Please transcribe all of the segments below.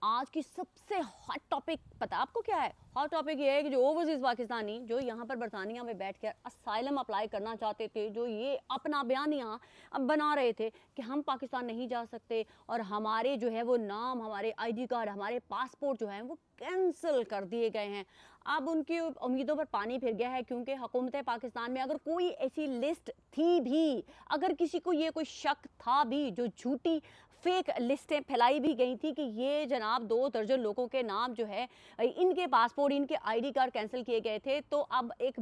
आज की सबसे हॉट टॉपिक पता आपको क्या है? हॉट टॉपिक ये है कि जो ओवरसीज पाकिस्तानी जो यहाँ पर बरतानिया में बैठकर असाइलम अप्लाई करना चाहते थे, जो ये अपना बयान यहाँ बना रहे थे कि हम पाकिस्तान नहीं जा सकते और हमारे जो है वो नाम, हमारे आईडी कार्ड, हमारे पासपोर्ट जो है वो कैंसिल कर दिए गए हैं। अब उनकी उम्मीदों पर पानी फिर गया है, क्योंकि हुकूमत पाकिस्तान में अगर कोई ऐसी लिस्ट थी भी, अगर किसी को ये कोई शक था भी, जो झूठी फेक लिस्टें फैलाई भी गई थी कि ये जनाब 2 दर्जन लोगों के नाम जो है इनके पासपोर्ट, इनके आईडी कार्ड कैंसिल किए गए थे, तो अब एक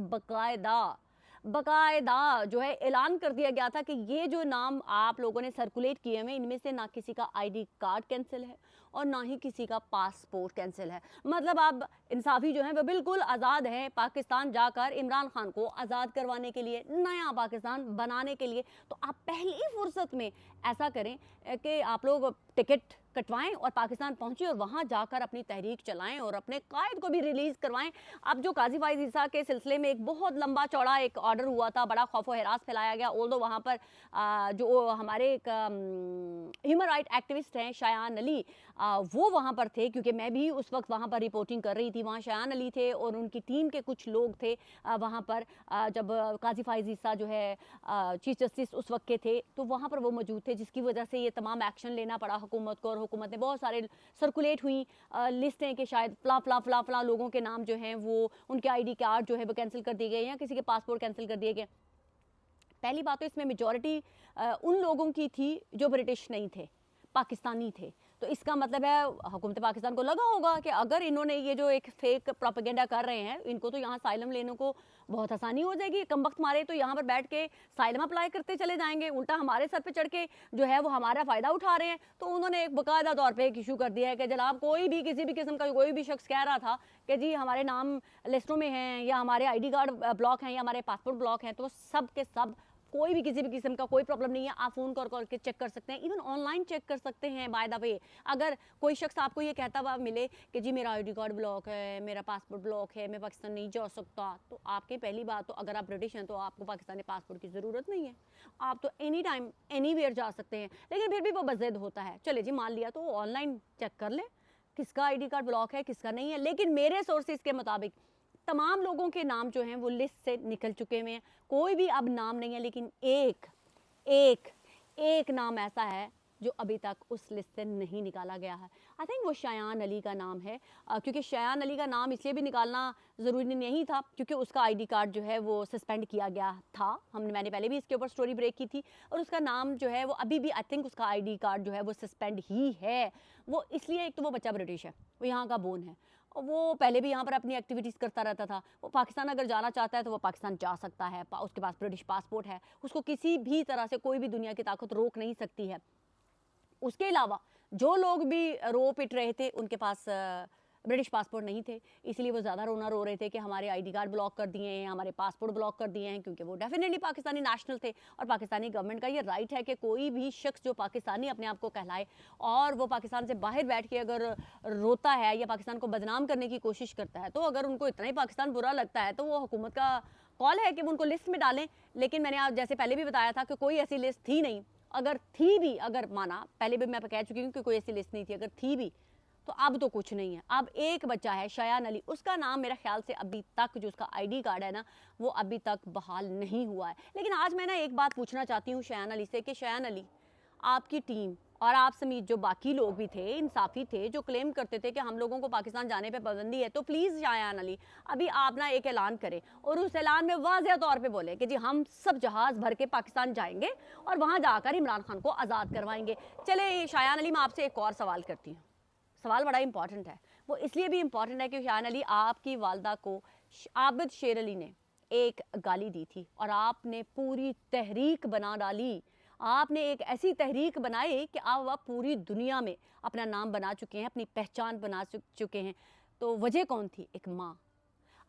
बकायदा जो है ऐलान कर दिया गया था कि ये जो नाम आप लोगों ने सर्कुलेट किए हुए, इनमें से ना किसी का आईडी कार्ड कैंसिल है और ना ही किसी का पासपोर्ट कैंसिल है। मतलब अब इंसाफी जो है वो बिल्कुल आज़ाद है पाकिस्तान जाकर इमरान खान को आज़ाद करवाने के लिए, नया पाकिस्तान बनाने के लिए। तो आप पहली फुर्सत में ऐसा करें कि आप लोग टिकट कटवाएं और पाकिस्तान पहुंचे और वहां जाकर अपनी तहरीक चलाएं और अपने कायद को भी रिलीज़ करवाएं। अब जो काजी फाइज ईसा के सिलसिले में एक बहुत लंबा चौड़ा एक ऑर्डर हुआ था, बड़ा खौफ व हिरास फैलाया गया, ओल्दो वहाँ पर जो हमारे एक ह्यूमन राइट एक्टिविस्ट हैं शायान अली, वो वहाँ पर थे, क्योंकि मैं भी उस वक्त वहाँ पर रिपोर्टिंग कर रही थी। वहाँ शायान अली थे और उनकी टीम के कुछ लोग थे वहाँ पर, जब काजी फाइज ईसा जो है चीफ जस्टिस उस वक्त के थे, तो वहाँ पर वो मौजूद थे, जिसकी वजह से ये तमाम एक्शन लेना पड़ा हुकूमत को। और हुकूमत ने बहुत सारे सर्कुलेट हुई लिस्टें कि शायद फला लोगों के नाम जो हैं वो, उनके आईडी कार्ड जो है वो कैंसिल कर दिए गए या किसी के पासपोर्ट कैंसिल कर दिए गए। पहली बात तो इसमें मेजॉरिटी उन लोगों की थी जो ब्रिटिश नहीं थे, पाकिस्तानी थे। तो इसका मतलब है हुकूमत पाकिस्तान को लगा होगा कि अगर इन्होंने ये जो एक फेक प्रोपेगेंडा कर रहे हैं, इनको तो यहाँ साइलम लेने को बहुत आसानी हो जाएगी। कम वक्त मारे तो यहाँ पर बैठ के साइलम अप्लाई करते चले जाएंगे, उल्टा हमारे सर पे चढ़ के जो है वो हमारा फ़ायदा उठा रहे हैं। तो उन्होंने एक बाकायदा तौर पर एक इशू कर दिया है कि जनाब कोई भी किसी भी किस्म का कोई भी शख्स कह रहा था कि जी हमारे नाम लिस्टों में हैं या हमारे आई डी कार्ड ब्लॉक हैं या हमारे पासपोर्ट ब्लॉक हैं, तो सब के सब कोई भी किसी भी किस्म का कोई प्रॉब्लम नहीं है। आप फ़ोन कर के चेक कर सकते हैं, इवन ऑनलाइन चेक कर सकते हैं। बाय द वे, अगर कोई शख्स आपको ये कहता हुआ मिले कि जी मेरा आईडी कार्ड ब्लॉक है, मेरा पासपोर्ट ब्लॉक है, मैं पाकिस्तान नहीं जा सकता, तो आपके पहली बात तो अगर आप ब्रिटिश हैं तो आपको पाकिस्तानी पासपोर्ट की ज़रूरत नहीं है। आप तो एनी टाइम एनी वेयर जा सकते हैं। लेकिन फिर भी वो बज़िद होता है, चले जी मान लिया तो ऑनलाइन चेक कर ले किसका आई डी कार्ड ब्लॉक है, किसका नहीं है। लेकिन मेरे सोर्सेज के मुताबिक तमाम लोगों के नाम जो हैं वो लिस्ट से निकल चुके हुए हैं, कोई भी अब नाम नहीं है। लेकिन एक नाम ऐसा है जो अभी तक उस लिस्ट से नहीं निकाला गया है। आई थिंक वो शायान अली का नाम है, क्योंकि शायान अली का नाम इसलिए भी निकालना ज़रूरी नहीं था क्योंकि उसका आईडी कार्ड जो है वो सस्पेंड किया गया था। मैंने पहले भी इसके ऊपर स्टोरी ब्रेक की थी, और उसका नाम जो है वो अभी भी आई थिंक उसका आईडी कार्ड जो है वो सस्पेंड ही है। वो इसलिए, एक तो वो बच्चा ब्रिटिश है, वो यहाँ का बोन है, वो पहले भी यहाँ पर अपनी एक्टिविटीज़ करता रहता था। वो पाकिस्तान अगर जाना चाहता है तो वो पाकिस्तान जा सकता है, उसके पास ब्रिटिश पासपोर्ट है, उसको किसी भी तरह से कोई भी दुनिया की ताकत रोक नहीं सकती है। उसके अलावा जो लोग भी रो पिट रहे थे उनके पास ब्रिटिश पासपोर्ट नहीं थे, इसलिए वो ज़्यादा रो रहे थे कि हमारे आईडी कार्ड ब्लॉक कर दिए हैं, हमारे पासपोर्ट ब्लॉक कर दिए हैं, क्योंकि वो डेफिनेटली पाकिस्तानी नेशनल थे। और पाकिस्तानी गवर्नमेंट का ये राइट है कि कोई भी शख्स जो पाकिस्तानी अपने आप को कहलाए और वो पाकिस्तान से बाहर बैठ के अगर रोता है या पाकिस्तान को बदनाम करने की कोशिश करता है, तो अगर उनको इतना ही पाकिस्तान बुरा लगता है तो वो हुकूमत का कॉल है कि वो उनको लिस्ट में डालें। लेकिन मैंने आप जैसे पहले भी बताया था कि कोई ऐसी लिस्ट थी नहीं। अगर थी भी, अगर माना, पहले भी मैं कह चुकी हूँ कि कोई ऐसी लिस्ट नहीं थी, अगर थी भी तो अब तो कुछ नहीं है। अब एक बच्चा है शायान अली, उसका नाम मेरा ख्याल से अभी तक जो उसका आईडी कार्ड है ना वो अभी तक बहाल नहीं हुआ है। लेकिन आज मैं ना एक बात पूछना चाहती हूँ शायान अली से कि शायान अली, आपकी टीम और आप समेत जो बाकी लोग भी थे, इंसाफी थे, जो क्लेम करते थे कि हम लोगों को पाकिस्तान जाने पे पाबंदी है, तो प्लीज़ शायान अली अभी आप ना एक ऐलान करें और उस ऐलान में वाज़ेह तौर पे बोले कि जी हम सब जहाज़ भर के पाकिस्तान जाएंगे और वहाँ जाकर इमरान खान को आज़ाद करवाएंगे। चले शायान अली, मैं आपसे एक और सवाल करती हूँ। सवाल बड़ा इंपॉर्टेंट है, वो इसलिए भी इंपॉर्टेंट है कि शायान अली, आपकी वालदा को आबिद शेर अली ने एक गाली दी थी और आपने पूरी तहरीक बना डाली। आपने एक ऐसी तहरीक बनाई कि आप पूरी दुनिया में अपना नाम बना चुके हैं, अपनी पहचान बना चुके हैं। तो वजह कौन थी? एक माँ।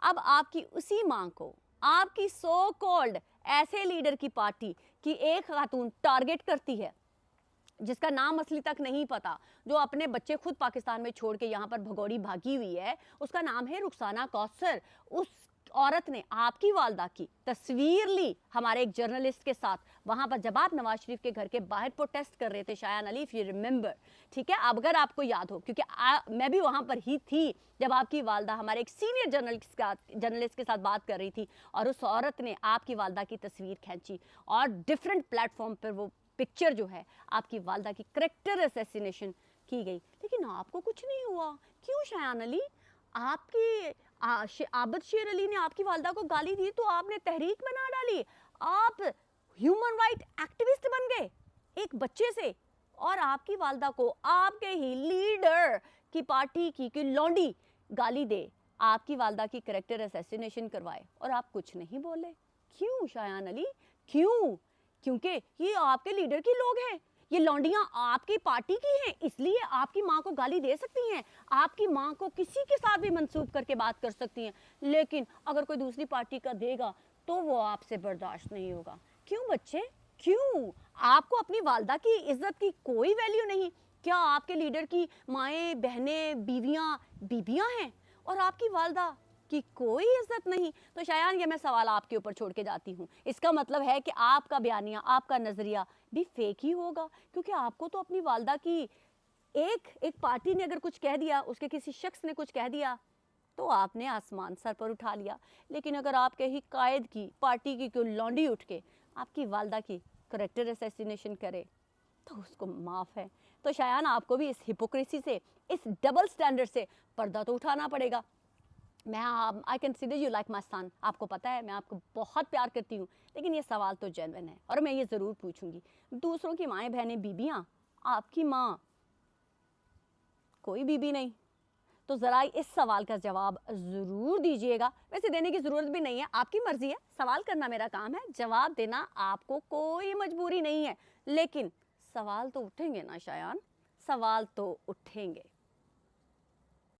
अब आपकी उसी माँ को आपकी सो कॉल्ड ऐसे लीडर की पार्टी की एक खातून टारगेट करती है जिसका नाम असली तक नहीं पता, जो अपने बच्चे खुद पाकिस्तान में छोड़ के यहाँ पर भगौड़ी भागी हुई है। उसका नाम है रुखसाना कौसर। उस औरत ने आपकी वालदा की तस्वीर ली हमारे एक जर्नलिस्ट के साथ वहां पर, जब आप नवाज शरीफ के घर के बाहर प्रोटेस्ट कर रहे थे Shayan Ali, if you remember, ठीक है, अब अगर आपको याद हो, क्योंकि मैं भी वहां पर ही थी जब आपकी वालदा हमारे एक सीनियर जर्नलिस्ट के साथ बात कर रही थी, और उस औरत ने आपकी वालदा की तस्वीर खींची और डिफरेंट प्लेटफॉर्म पर वो पिक्चर जो है आपकी वालदा की करेक्टर असैसिनेशन की गई, लेकिन आपको कुछ नहीं हुआ। क्यों शायान अली? आपकी आबद शेर अली ने आपकी वालदा को गाली दी तो आपने तहरीक बना डाली, आप ह्यूमन राइट एक्टिविस्ट बन गए एक बच्चे से, और आपकी वालदा को आपके ही लीडर की पार्टी की लौंडी गाली दे, आपकी वालदा की करेक्टर असैसिनेशन करवाए और आप कुछ नहीं बोले। क्यों शायान अली? क्यों? क्योंकि ये आपके लीडर के लोग हैं, ये लौंडियां आपकी पार्टी की हैं, इसलिए आपकी माँ को गाली दे सकती हैं, आपकी माँ को किसी के साथ भी मंसूब करके बात कर सकती हैं, लेकिन अगर कोई दूसरी पार्टी का देगा तो वो आपसे बर्दाश्त नहीं होगा। क्यों बच्चे? क्यों? आपको अपनी वालदा की इज्जत की कोई वैल्यू नहीं? क्या आपके लीडर की माएँ, बहनें, बीबियाँ हैं और आपकी वालदा की कोई इज्जत नहीं? तो शायान, ये मैं सवाल आपके ऊपर छोड़ के जाती हूँ। इसका मतलब है कि आपका बयानिया, आपका नजरिया भी फेक ही होगा, क्योंकि आपको तो अपनी वालदा की एक पार्टी ने अगर कुछ कह दिया, उसके किसी शख्स ने कुछ कह दिया तो आपने आसमान सर पर उठा लिया, लेकिन अगर आपके ही कायद की पार्टी की कोई लौंडी उठ के आपकी वालदा की करेक्टर असैसिनेशन करे तो उसको माफ़ है। तो शायान, आपको भी इस हिपोक्रेसी से, इस डबल स्टैंडर्ड से पर्दा तो उठाना पड़ेगा। I consider you like my son, आपको पता है मैं आपको बहुत प्यार करती हूँ, लेकिन ये सवाल तो जेन्युइन है और मैं ये ज़रूर पूछूंगी। दूसरों की माएँ, बहनें, बीबियाँ, आपकी माँ कोई बीबी नहीं, तो ज़रा इस सवाल का जवाब ज़रूर दीजिएगा। वैसे देने की ज़रूरत भी नहीं है, आपकी मर्ज़ी है, सवाल करना मेरा काम है, जवाब देना आपको कोई मजबूरी नहीं है, लेकिन सवाल तो उठेंगे ना शायान, सवाल तो उठेंगे।